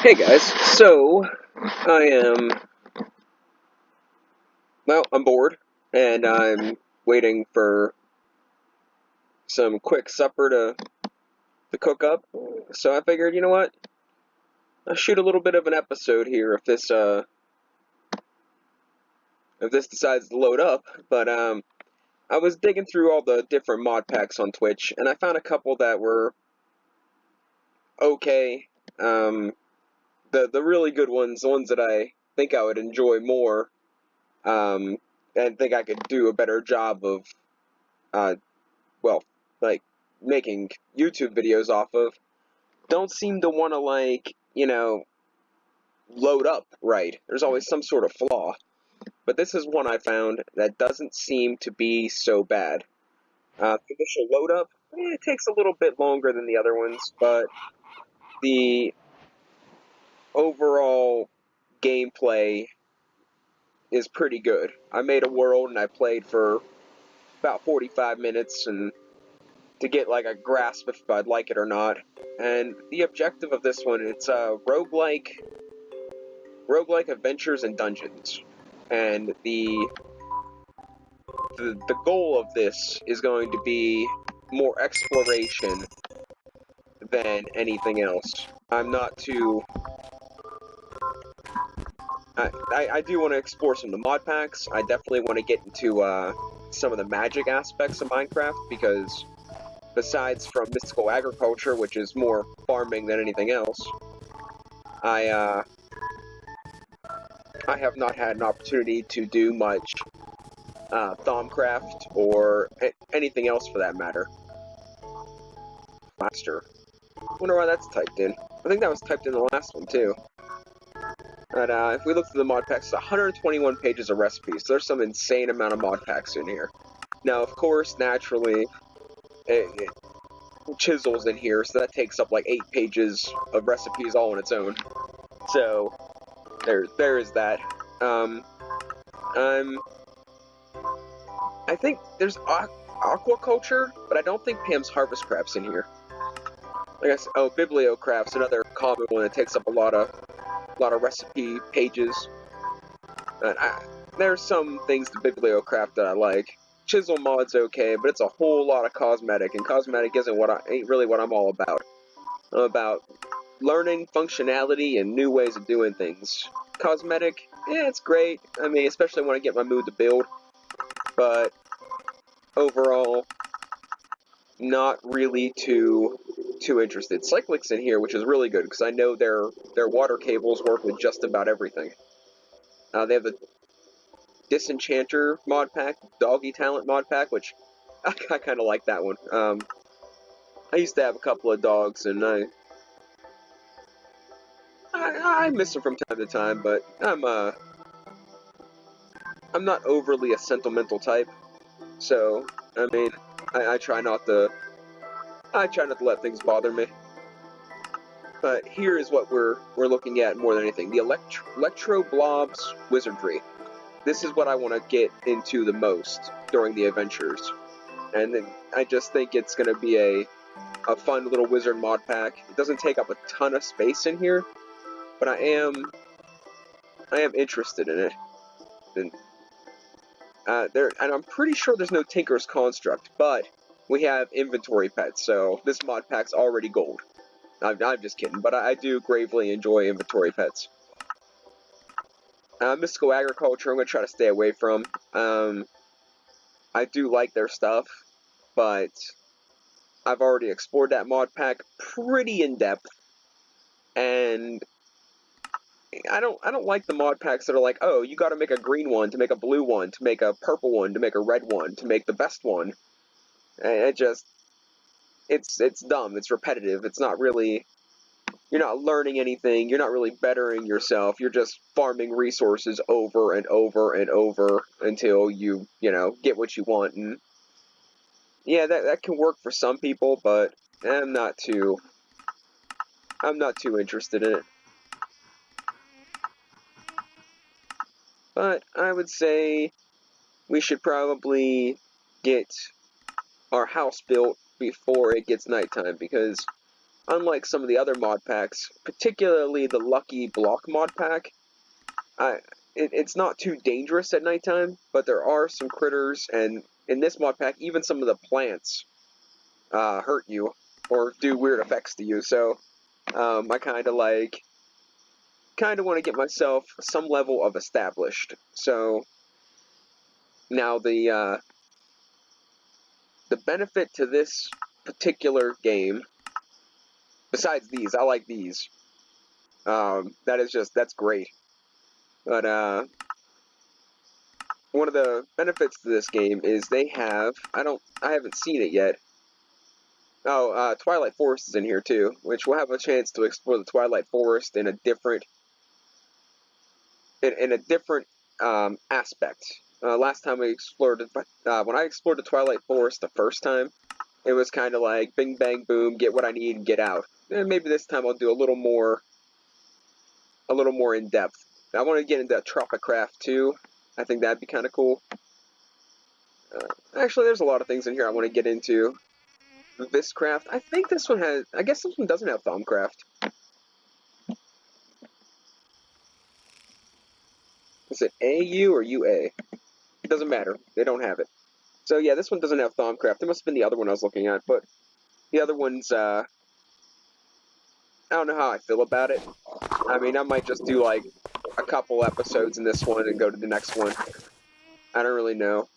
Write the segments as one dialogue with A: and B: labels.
A: Hey guys, so I am, I'm bored and I'm waiting for some quick supper to cook up. So I figured, you know what? I'll shoot a little bit of an episode here if this decides to load up. But I was digging through all the different mod packs on Twitch and I found a couple that were okay. Um, the really good ones, the ones that I think I would enjoy more, um, and think I could do a better job of uh, well, like, making YouTube videos off of, don't seem to want to, load up right. There's always some sort of flaw. But this is one I found that doesn't seem to be so bad. The initial load up, it takes a little bit longer than the other ones, but the overall gameplay is pretty good. I made a world and I played for about 45 minutes and to get like a grasp if I'd like it or not. And the objective of this one, it's roguelike adventures and dungeons. And the goal of this is going to be more exploration than anything else. I'm not too I do want to explore some of the mod packs. I definitely want to get into some of the magic aspects of Minecraft because besides from mystical agriculture, which is more farming than anything else, I I have not had an opportunity to do much Thaumcraft or anything else for that matter. Master. Wonder why that's typed in. I think that was typed in the last one too. But if we look through the mod packs, it's 121 pages of recipes. So there's some insane amount of mod packs in here. Now, of course, naturally, it chisels in here, so that takes up like 8 pages of recipes all on its own. So there is that. I'm I think there's aquaculture, but I don't think Pam's Harvest Craft's in here. I guess Bibliocraft's another common one that takes up a lot of recipe pages. And there's some things to Bibliocraft that I like. Chisel mod's okay, but it's a whole lot of cosmetic, and cosmetic ain't really what I'm all about. I'm about learning functionality and new ways of doing things. Cosmetic, yeah, it's great. I mean, especially when I get my mood to build. But overall, not really too interested. Cyclic's in here, which is really good because I know their water cables work with just about everything. They have the Disenchanter mod pack, Doggy Talent mod pack, which I kind of like that one. I used to have a couple of dogs, and I miss them from time to time, but I'm not overly a sentimental type, so I mean I try not to let things bother me. But here is what we're looking at more than anything: the Electro Blob's Wizardry. This is what I want to get into the most during the adventures, and then I just think it's going to be a fun little wizard mod pack. It doesn't take up a ton of space in here, but I am interested in it. And and I'm pretty sure there's no Tinker's Construct, but we have inventory pets, so this mod pack's already gold. I'm just kidding, but I do gravely enjoy inventory pets. Mystical Agriculture, I'm going to try to stay away from. I do like their stuff, but I've already explored that mod pack pretty in depth, and I don't like the mod packs that are like, oh, you got to make a green one to make a blue one to make a purple one to make a red one to make the best one. And it's dumb. It's repetitive. It's not really. You're not learning anything. You're not really bettering yourself. You're just farming resources over and over and over until you get what you want. And yeah, that can work for some people, but I'm not too interested in it. But I would say we should probably get our house built before it gets nighttime, because unlike some of the other mod packs, particularly the Lucky Block mod pack, it's not too dangerous at nighttime, but there are some critters, and in this mod pack, even some of the plants hurt you or do weird effects to you. So I kind of want to get myself some level of established. So now the benefit to this particular game, besides these, I like these. That's great. But one of the benefits to this game is they have, I haven't seen it yet. Oh, Twilight Forest is in here too, which we'll have a chance to explore the Twilight Forest in a different aspect. Last time we explored it, when I explored the Twilight Forest the first time, it was kind of like bing bang boom, get what I need and get out. And maybe this time I'll do a little more in depth. I want to get into Tropicraft too. I think that'd be kind of cool. Actually, there's a lot of things in here I want to get into. This craft, I think this one has. I guess this one doesn't have Thaumcraft. Is it AU or UA? It doesn't matter. They don't have it. So yeah, this one doesn't have Thaumcraft. It must have been the other one I was looking at, but the other one's, I don't know how I feel about it. I mean, I might just do like a couple episodes in this one and go to the next one. I don't really know.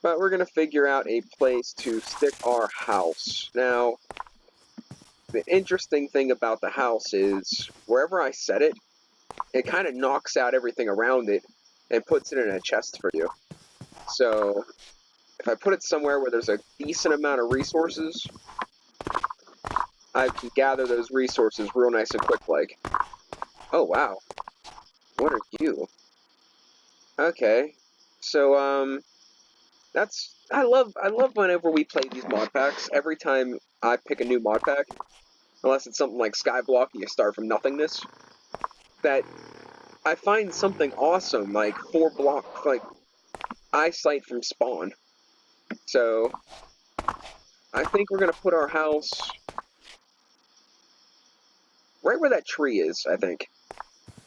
A: But we're going to figure out a place to stick our house. Now, the interesting thing about the house is wherever I set it, it kind of knocks out everything around it and puts it in a chest for you. So, if I put it somewhere where there's a decent amount of resources, I can gather those resources real nice and quick like. Oh, wow. What are you? Okay. So, I love whenever we play these mod packs. Every time I pick a new mod pack, unless it's something like Skyblock and you start from nothingness, that I find something awesome, like 4 block, like, eyesight from spawn. So, I think we're gonna put our house right where that tree is, I think.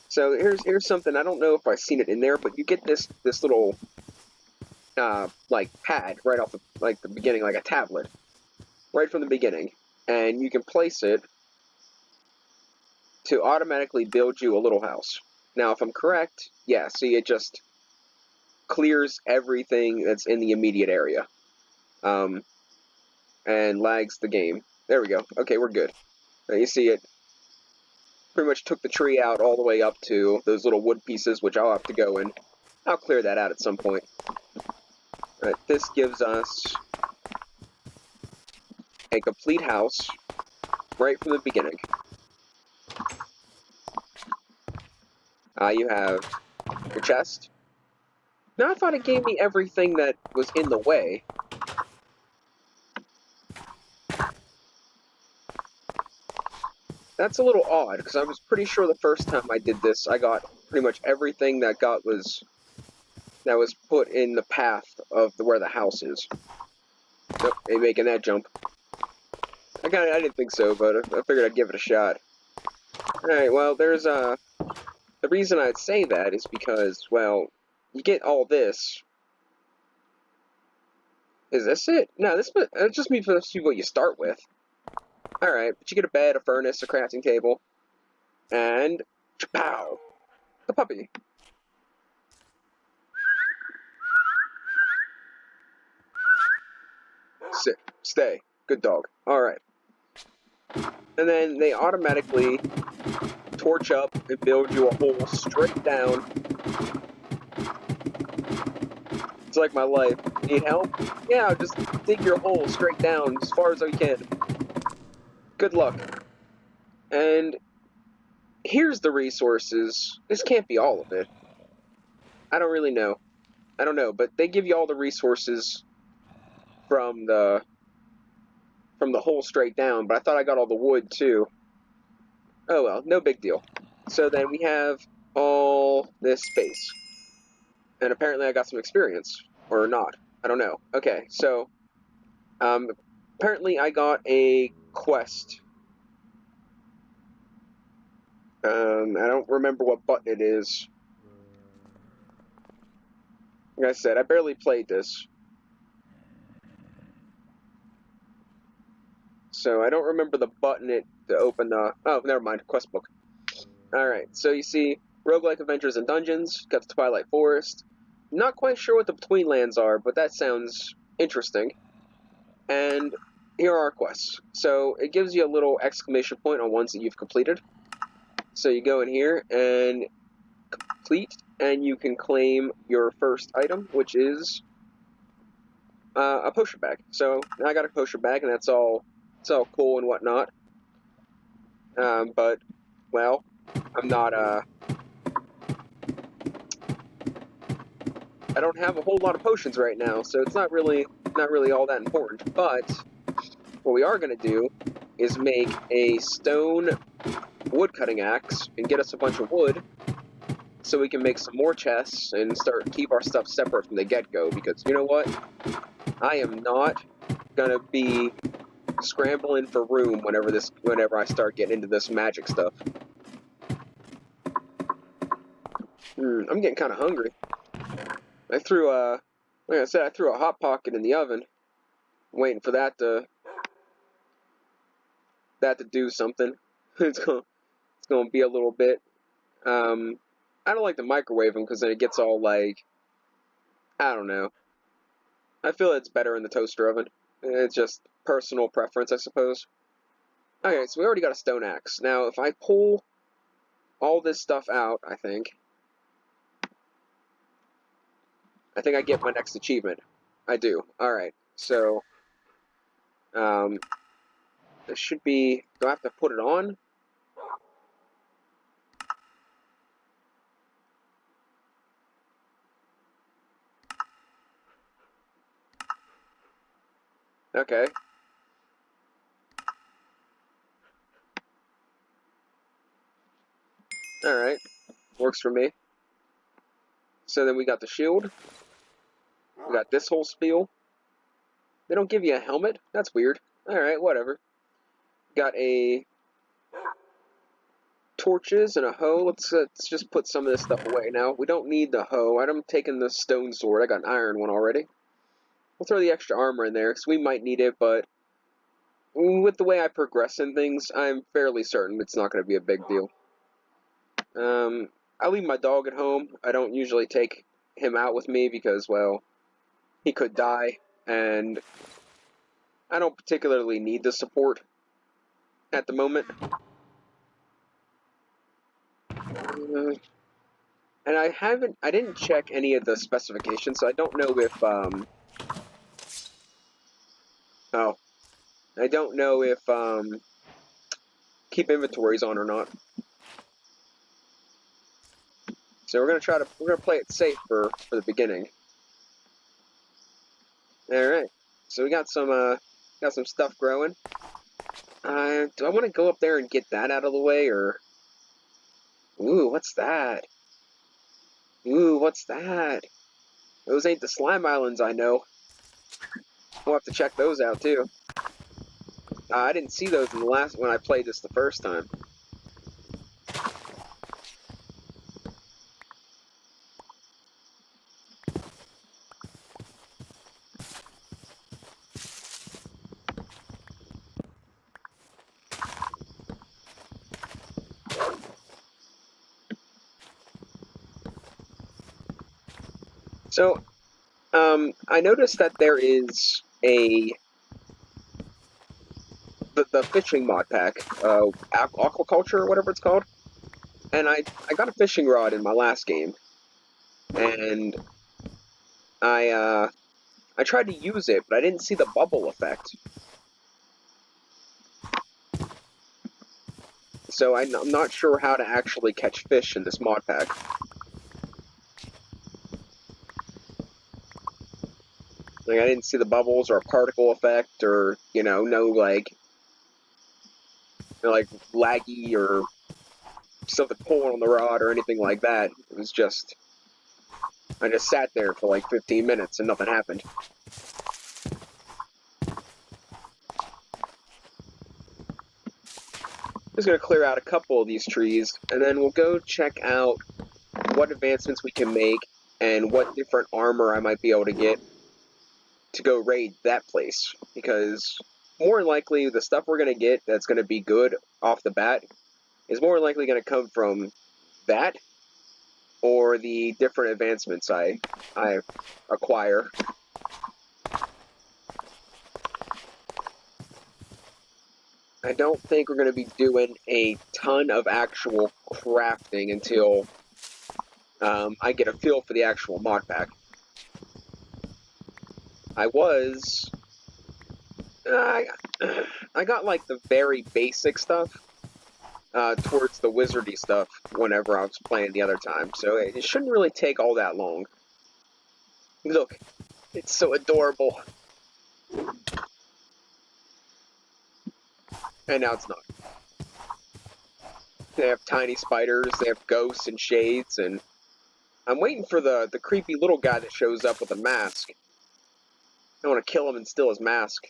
A: So here's something, I don't know if I've seen it in there, but you get this little like pad right off the beginning, like a tablet, right from the beginning, and you can place it to automatically build you a little house. Now, if I'm correct, yeah, see, it just clears everything that's in the immediate area, and lags the game. There we go. Okay, we're good. Now you see it pretty much took the tree out all the way up to those little wood pieces, which I'll have to go and I'll clear that out at some point. Alright, this gives us a complete house right from the beginning. You have your chest. Now I thought it gave me everything that was in the way. That's a little odd, because I was pretty sure the first time I did this, I got pretty much everything that was put in the path of where the house is. Nope, ain't making that jump. I didn't think so, but I figured I'd give it a shot. Alright, well, there's the reason I'd say that is because, well, you get all this. Is this it? No, this just means to see what you start with. Alright, but you get a bed, a furnace, a crafting table, and pow! The puppy. Sit. Stay. Good dog. Alright. And then they automatically torch up and build you a hole straight down. It's like my life. Need help? Yeah, just dig your hole straight down as far as I can. Good luck. And here's the resources. This can't be all of it. I don't really know. I don't know, but they give you all the resources from the hole straight down, but I thought I got all the wood too. Oh well, no big deal. So then we have all this space. And apparently I got some experience. Or not. I don't know. Okay, so apparently I got a quest I don't remember what button it is. Like I said, I barely played this. So I don't remember the button to open the... Oh, never mind. Quest book. Alright, so you see roguelike adventures and dungeons. Got the Twilight Forest. Not quite sure what the Betweenlands are, but that sounds interesting. And here are our quests. So it gives you a little exclamation point on ones that you've completed. So you go in here and complete, and you can claim your first item, which is a potion bag. So I got a potion bag, and it's all cool and whatnot. But well, I'm not I don't have a whole lot of potions right now, so it's not really all that important. But what we are gonna do is make a stone woodcutting axe and get us a bunch of wood, so we can make some more chests and keep our stuff separate from the get-go. Because you know what, I am not gonna be scrambling for room whenever I start getting into this magic stuff. I'm getting kind of hungry. I threw like I said, I threw a hot pocket in the oven, waiting for that to do something. it's gonna be a little bit. I don't like to microwave them because then it gets all like, I don't know. I feel it's better in the toaster oven. It's just personal preference, I suppose. Okay, so we already got a stone axe. Now, if I pull all this stuff out, I think I get my next achievement. I do. Alright, so, this should be, do I have to put it on? Okay. Alright, works for me. So then we got the shield. We got this whole spiel. They don't give you a helmet? That's weird. Alright, whatever. Got a torches and a hoe. Let's just put some of this stuff away now. We don't need the hoe. I'm taking the stone sword. I got an iron one already. We'll throw the extra armor in there because we might need it, but with the way I progress in things, I'm fairly certain it's not going to be a big deal. I leave my dog at home. I don't usually take him out with me because, well, he could die, and I don't particularly need the support at the moment. And I didn't check any of the specifications, so I don't know if, I don't know if, keep inventories on or not. So we're gonna play it safe for the beginning. Alright, so we got some stuff growing. Do I want to go up there and get that out of the way, or... Ooh, what's that? Ooh, what's that? Those ain't the slime islands I know. We'll have to check those out, too. I didn't see those in when I played this the first time. So, I noticed that there is the fishing mod pack, aquaculture or whatever it's called, and I got a fishing rod in my last game, and I tried to use it, but I didn't see the bubble effect. So I'm not sure how to actually catch fish in this mod pack. Like, I didn't see the bubbles or a particle effect or, no, like laggy or something pulling on the rod or anything like that. It was just, I just sat there for like 15 minutes and nothing happened. just going to clear out a couple of these trees, and then we'll go check out what advancements we can make and what different armor I might be able to get to go raid that place. Because more than likely, the stuff we're going to get that's going to be good off the bat is more than likely going to come from that or the different advancements I acquire. I don't think we're going to be doing a ton of actual crafting until I get a feel for the actual mod pack. I got like the very basic stuff towards the wizardy stuff whenever I was playing the other time, so it shouldn't really take all that long. Look, it's so adorable. And now it's not. They have tiny spiders, they have ghosts and shades, and I'm waiting for the creepy little guy that shows up with a mask. I want to kill him and steal his mask.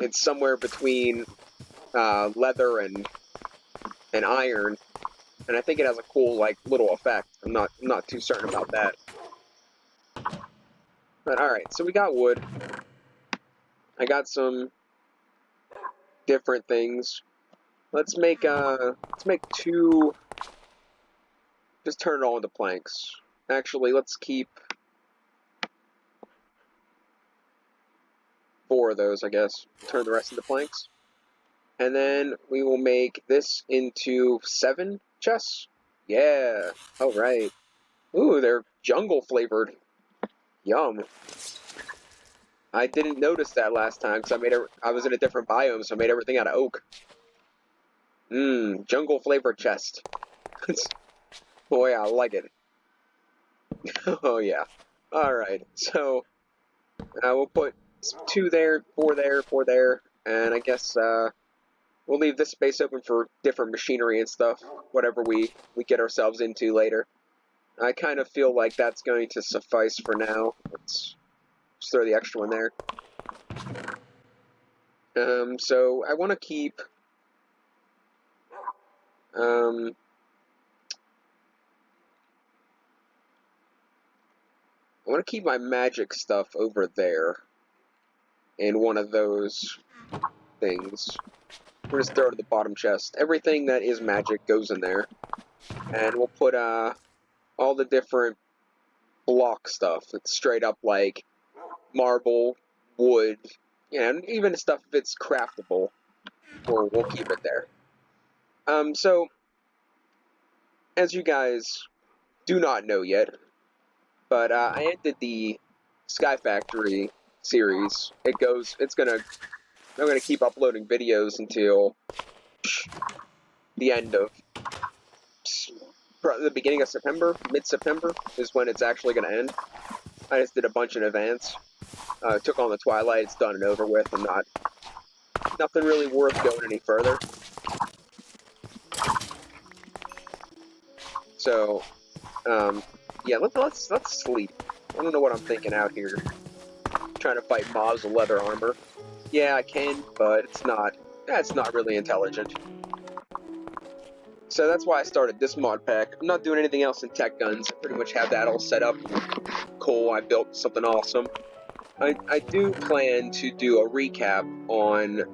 A: It's somewhere between leather and iron, and I think it has a cool like little effect. I'm not too certain about that. But all right, so we got wood. I got some different things. Let's make two. Just turn it all into planks. Actually, let's keep 4 of those, I guess. Turn the rest into planks. And then we will make this into 7 chests. Yeah. Alright. Ooh, they're jungle flavored. Yum. I didn't notice that last time because I was in a different biome, so I made everything out of oak. Mmm, jungle flavored chest. Boy, I like it. Oh yeah. Alright, so we'll put 2 there, 4 there, 4 there, and I guess we'll leave this space open for different machinery and stuff, whatever we get ourselves into later. I kind of feel like that's going to suffice for now. Let's just throw the extra one there. So I want to keep I want to keep my magic stuff over there in one of those things. We'll just throw it to the bottom chest. Everything that is magic goes in there. And we'll put all the different block stuff that's straight up like marble, wood, and even stuff if it's craftable, we'll keep it there. So, as you guys do not know yet, but I ended the Sky Factory series. I'm gonna keep uploading videos until the end of the beginning of September, mid-September is when it's actually gonna end. I just did a bunch in advance. Took on the Twilight, it's done and over with. Nothing really worth going any further. So, yeah, let's sleep. I don't know what I'm thinking out here. Trying to fight mobs with leather armor. Yeah, I can, but it's not really intelligent. So that's why I started this mod pack. I'm not doing anything else in tech guns. I pretty much have that all set up. Cool, I built something awesome. I do plan to do a recap on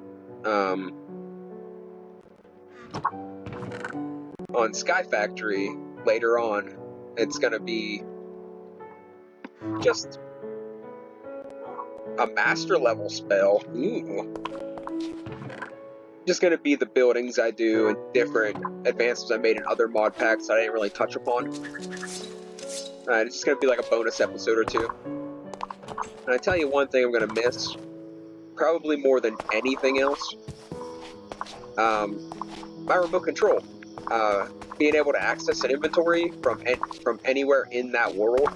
A: Sky Factory later on. It's gonna be just a master level spell. Ooh. Just gonna be the buildings I do and different advancements I made in other mod packs that I didn't really touch upon. It's just gonna be like a bonus episode or 2. And I tell you one thing I'm gonna miss, probably more than anything else, my remote control. Being able to access an inventory from anywhere in that world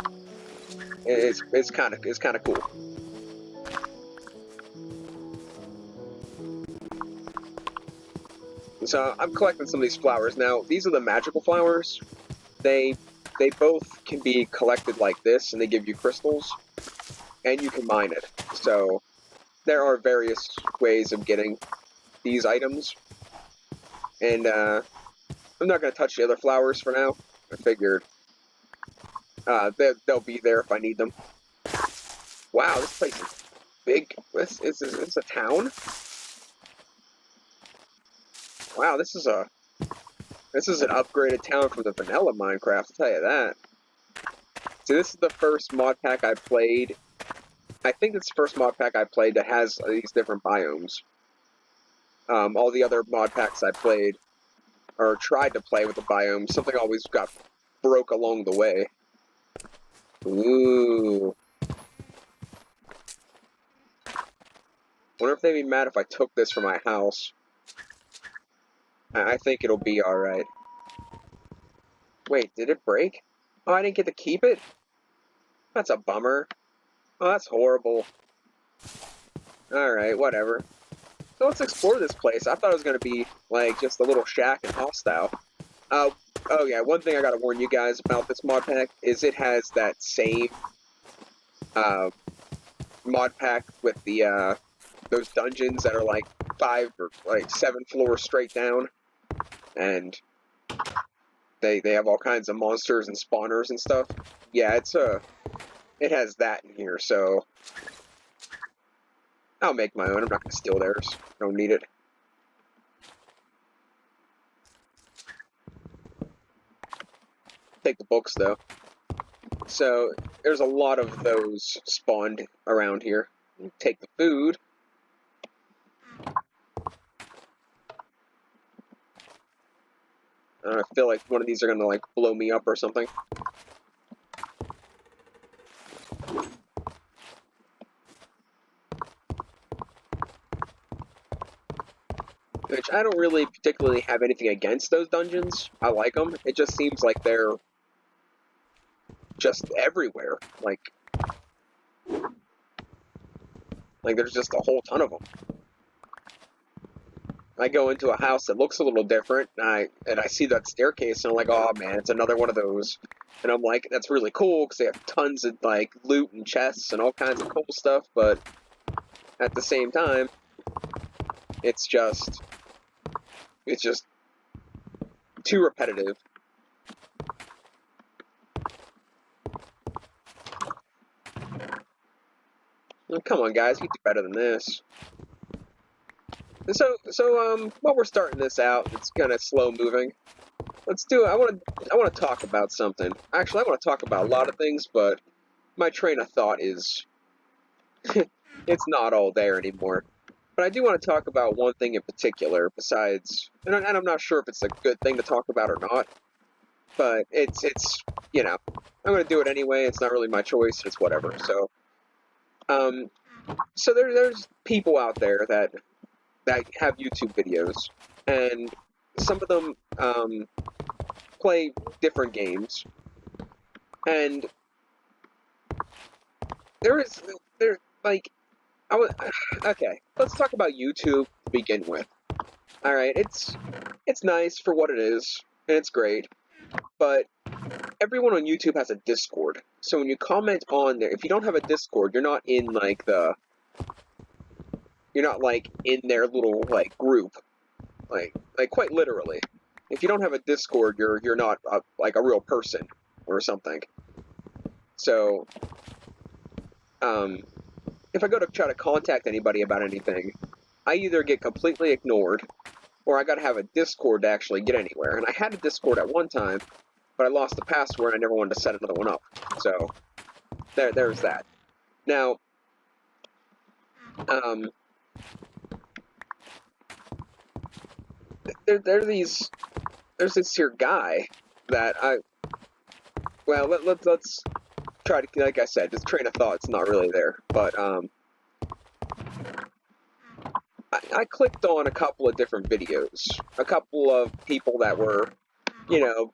A: is kind of cool. So I'm collecting some of these flowers now. These are the magical flowers. They both can be collected like this, and they give you crystals, and you can mine it. So there are various ways of getting these items. And I'm not gonna touch the other flowers for now. I figured they'll be there if I need them. Wow, this place is big. Is this a town? Wow, this is an upgraded town from the vanilla Minecraft, I'll tell you that. So this is the first mod pack I played. I think it's the first mod pack I played that has these different biomes. All the other mod packs I played, or tried to play with the biomes, something always got broke along the way. Ooh. Wonder if they'd be mad if I took this from my house. I think it'll be alright. Wait, did it break? Oh, I didn't get to keep it? That's a bummer. Oh, that's horrible. Alright, whatever. So let's explore this place. I thought it was going to be, like, just a little shack and hostile. Oh yeah, one thing I gotta warn you guys about this mod pack is it has that same, mod pack with the, those dungeons that are like 5 or like 7 floors straight down, and they have all kinds of monsters and spawners and stuff. Yeah, it has that in here, so I'll make my own. I'm not gonna steal theirs. I don't need it. Take the books though. So there's a lot of those spawned around here. Take the food. I feel like one of these are gonna like blow me up or something. Which I don't really particularly have anything against those dungeons. I like them. It just seems like they're just everywhere. Like there's just a whole ton of them. I go into a house that looks a little different, and I see that staircase, and I'm like, oh man, it's another one of those. And I'm like, that's really cool because they have tons of like loot and chests and all kinds of cool stuff. But at the same time, it's just too repetitive. Well, come on, guys, you do better than this. So, while we're starting this out, it's kind of slow moving. Let's do it. I want to talk about something. Actually, I want to talk about a lot of things, but my train of thought is it's not all there anymore. But I do want to talk about one thing in particular. Besides, and I'm not sure if it's a good thing to talk about or not. But it's you know, I'm gonna do it anyway. It's not really my choice. It's whatever. So, so there's people out there that have YouTube videos, and some of them play different games, and there like okay. Let's talk about YouTube to begin with. All right, it's nice for what it is, and it's great, but everyone on YouTube has a Discord. So when you comment on there, if you don't have a Discord, you're not in like you're not like in their little like group, like quite literally. If you don't have a Discord, you're not like a real person or something. So, if I go to try to contact anybody about anything, I either get completely ignored, or I gotta have a Discord to actually get anywhere. And I had a Discord at one time, but I lost the password and I never wanted to set another one up. So, there's that. Now, there's this here guy that let's try to, like I said, this train of thought's not really there, but I clicked on a couple of different videos, a couple of people that were, you know,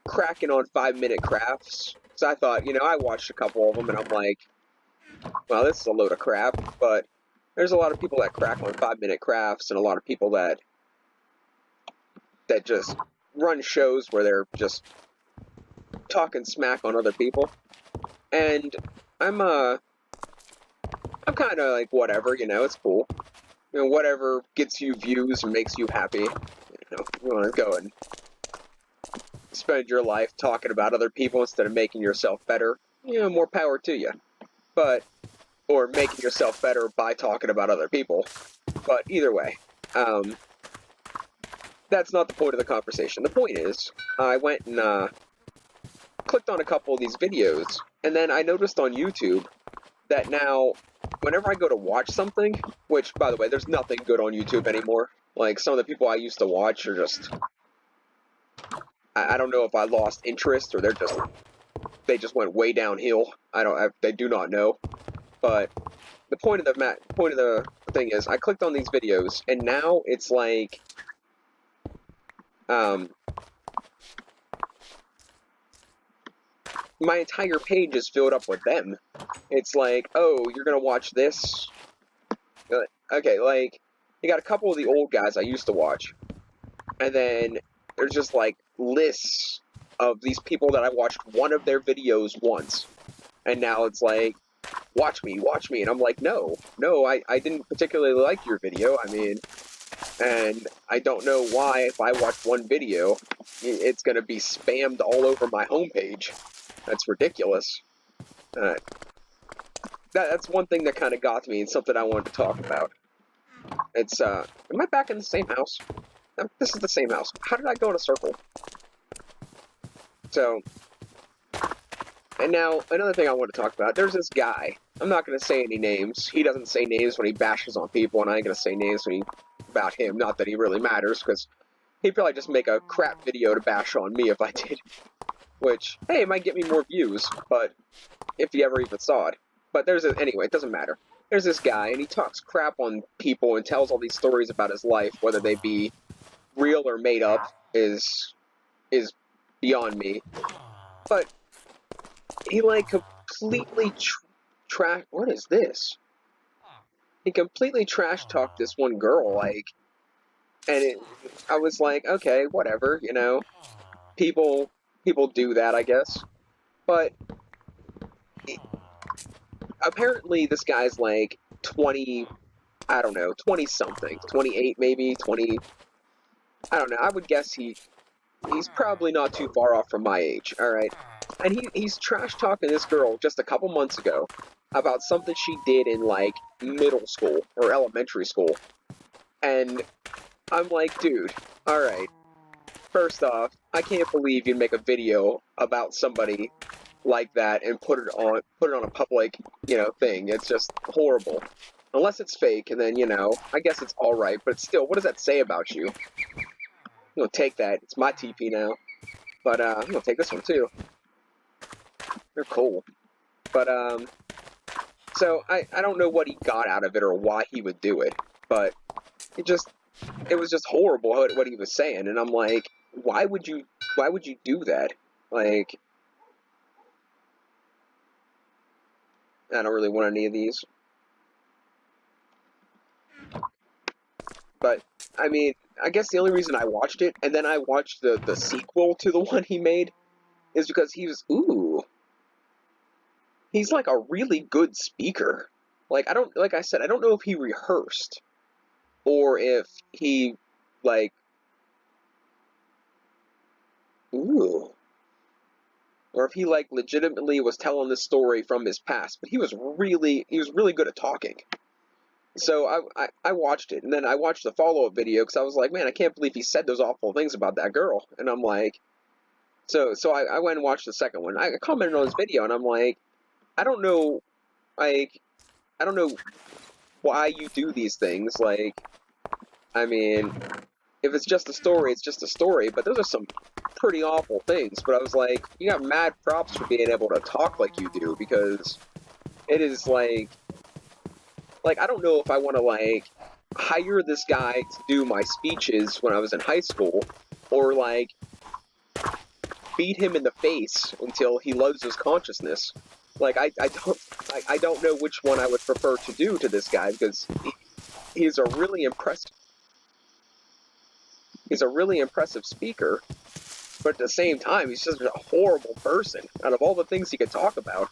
A: cracking on 5-minute crafts. So I thought, I watched a couple of them, and I'm like, well, this is a load of crap. But there's a lot of people that crack on 5-minute crafts, and a lot of people that just run shows where they're just talking smack on other people. And I'm kind of like, whatever, it's cool. whatever gets you views and makes you happy. You want to go and spend your life talking about other people instead of making yourself better. More power to you. But, or making yourself better by talking about other people. But either way, that's not the point of the conversation. The point is, I went and clicked on a couple of these videos, and then I noticed on YouTube that now, whenever I go to watch something, which, by the way, there's nothing good on YouTube anymore. Like, some of the people I used to watch are just... I don't know if I lost interest, or they just went way downhill. They do not know. But the point of the thing is, I clicked on these videos, and now it's like... my entire page is filled up with them. It's like, oh, you're gonna watch this? Okay, like, you got a couple of the old guys I used to watch, and then there's just, like, lists of these people that I watched one of their videos once, and now it's like, watch me, and I'm like, no, I didn't particularly like your video, I mean, and I don't know why, if I watch one video, it's gonna be spammed all over my homepage. That's ridiculous. That's one thing that kind of got me, and something I wanted to talk about. It's, am I back in the same house? This is the same house. How did I go in a circle? So, and now, another thing I want to talk about, there's this guy. I'm not going to say any names. He doesn't say names when he bashes on people, and I ain't going to say names about him. Not that he really matters, because he'd probably just make a crap video to bash on me if I did. Which, hey, it might get me more views, but if he ever even saw it. But anyway, it doesn't matter. There's this guy, and he talks crap on people and tells all these stories about his life, whether they be real or made up, is beyond me. But he, like, completely what is this? He completely trash-talked this one girl, like, and I was like, okay, whatever, people do that, I guess. But apparently this guy's like 20, I don't know, 20-something, 28 maybe, 20, I don't know, I would guess he's probably not too far off from my age, alright? And he's trash-talking this girl just a couple months ago about something she did in, like, middle school, or elementary school. And I'm like, dude, alright, first off, I can't believe you'd make a video about somebody like that and put it on a public, thing. It's just horrible. Unless it's fake, and then, I guess it's alright, but still, what does that say about you? I'm gonna take that. It's my TP now. But, I'm gonna take this one, too. They're cool. But, so, I don't know what he got out of it or why he would do it, but it was just horrible what he was saying, and I'm like, why would you do that? Like, I don't really want any of these. But, I mean, I guess the only reason I watched it, and then I watched the sequel to the one he made, is because he's like a really good speaker. Like I said, I don't know if he rehearsed, or if he, like, or if he, like, legitimately was telling this story from his past, but he was really good at talking. So I watched it, and then I watched the follow-up video, because I was like, man, I can't believe he said those awful things about that girl. And I'm like, so I went and watched the second one. I commented on his video, and I'm like, I don't know why you do these things. Like, I mean, if it's just a story, it's just a story, but those are some pretty awful things. But I was like, you got mad props for being able to talk like you do, because it is like, I don't know if I want to, like, hire this guy to do my speeches when I was in high school, or, like, beat him in the face until he loses consciousness. Like, I don't know which one I would prefer to do to this guy, because he's a really impressive speaker, but at the same time, he's just a horrible person. Out of all the things he could talk about,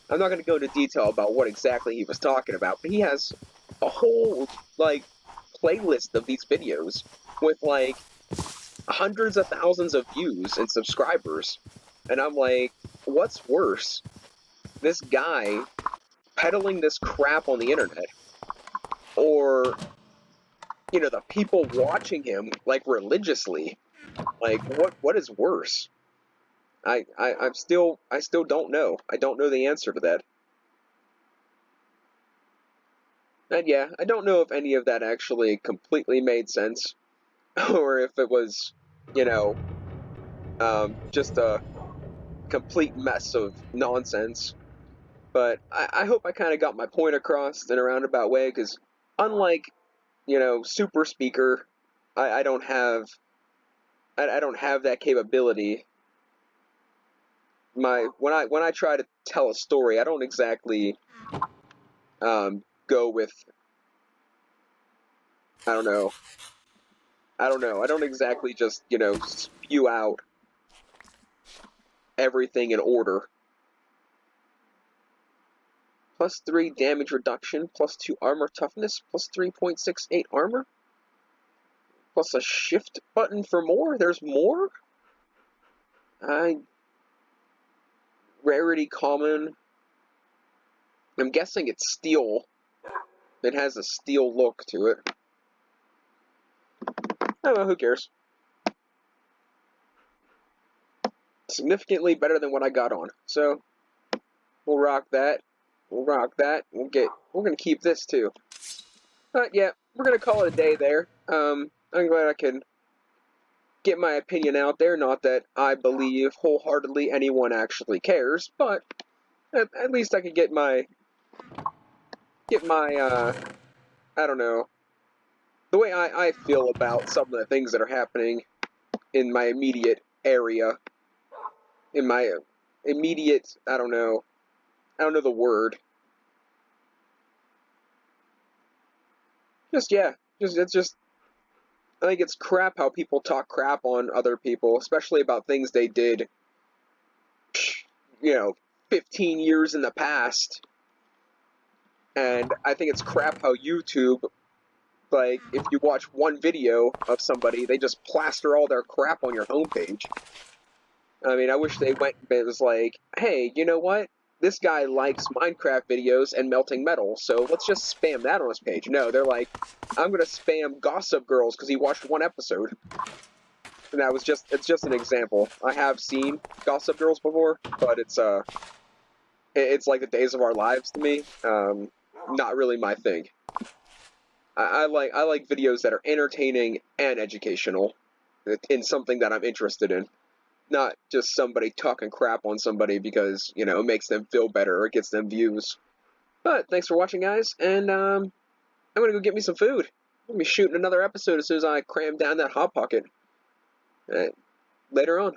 A: I'm not going to go into detail about what exactly he was talking about, but he has a whole, like, playlist of these videos with, like, hundreds of thousands of views and subscribers. And I'm like, what's worse? This guy peddling this crap on the internet, or, the people watching him, like, religiously. Like, what is worse? I still don't know. I don't know the answer to that. And yeah, I don't know if any of that actually completely made sense, or if it was, you know, just a complete mess of nonsense. But I hope I kind of got my point across in a roundabout way, because unlike, Super Speaker, I don't have I don't have that capability. When I try to tell a story, I don't exactly go with, I don't know. I don't know. I don't exactly just, spew out everything in order. +3 damage reduction, +2 armor toughness, +3.68 armor, plus a shift button for more. There's more? Rarity common. I'm guessing it's steel. It has a steel look to it. Oh well, who cares? Significantly better than what I got on. So we'll rock that. We'll rock that. We're gonna keep this too. But yeah, we're gonna call it a day there. I'm glad I can get my opinion out there. Not that I believe wholeheartedly anyone actually cares, but at least I could get my I don't know, the way I feel about some of the things that are happening in my immediate area, in my immediate, I don't know the word. It's just, I think it's crap how people talk crap on other people, especially about things they did, 15 years in the past. And I think it's crap how YouTube, like, if you watch one video of somebody, they just plaster all their crap on your homepage. I mean, I wish they went and it was like, hey, you know what? This guy likes Minecraft videos and melting metal, so let's just spam that on his page. No, they're like, I'm gonna spam Gossip Girls because he watched one episode. And it's just an example. I have seen Gossip Girls before, but it's like the Days of Our Lives to me. Not really my thing. I like videos that are entertaining and educational in something that I'm interested in. Not just somebody talking crap on somebody because, it makes them feel better or it gets them views. But thanks for watching, guys, and I'm gonna go get me some food. I'm gonna be shooting another episode as soon as I cram down that Hot Pocket. Later on.